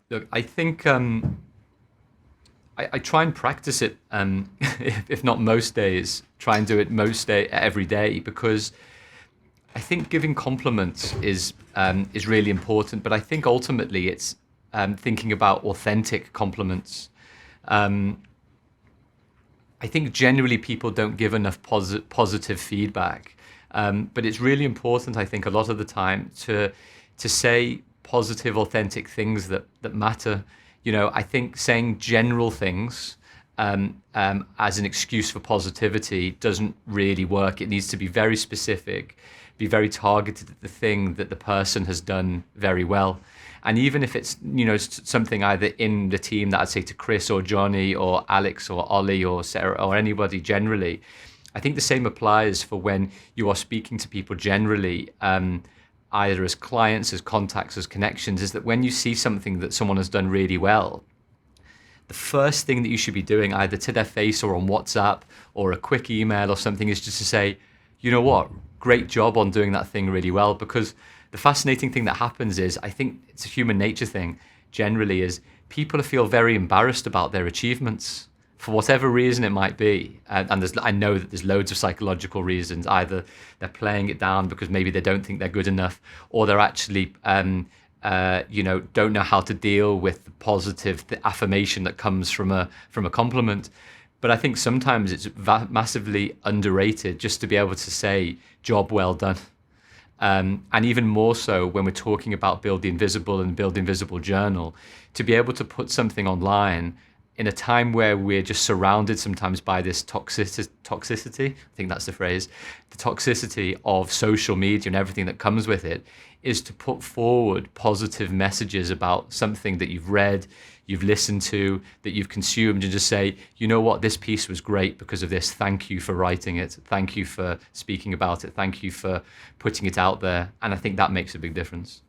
Look, I think I try and practice it, if not most days, try and do it every day, because I think giving compliments is really important. But I think ultimately it's thinking about authentic compliments. Um, I think generally people don't give enough positive feedback, but it's really important. I think a lot of the time to say positive, authentic things that matter. I think saying general things as an excuse for positivity doesn't really work. It needs to be very specific, be very targeted at the thing that the person has done very well. And even if it's something either in the team that I'd say to Chris or Johnny or Alex or Ollie or Sarah or anybody generally, I think the same applies for when you are speaking to people generally, either as clients, as contacts, as connections, is that when you see something that someone has done really well, the first thing that you should be doing either to their face or on WhatsApp or a quick email or something is just to say, you know what, great job on doing that thing really well. Because the fascinating thing that happens is, I think it's a human nature thing generally, is people feel very embarrassed about their achievements for whatever reason it might be. And I know that there's loads of psychological reasons. Either they're playing it down because maybe they don't think they're good enough, or they're actually don't know how to deal with the positive affirmation that comes from a compliment. But I think sometimes it's massively underrated just to be able to say, job well done. And even more so when we're talking about Build the Invisible and Build the Invisible Journal, to be able to put something online in a time where we're just surrounded sometimes by this toxicity, I think that's the phrase, the toxicity of social media and everything that comes with it, is to put forward positive messages about something that you've read, you've listened to, that you've consumed, and just say, you know what, this piece was great because of this. Thank you for writing it. Thank you for speaking about it. Thank you for putting it out there. And I think that makes a big difference.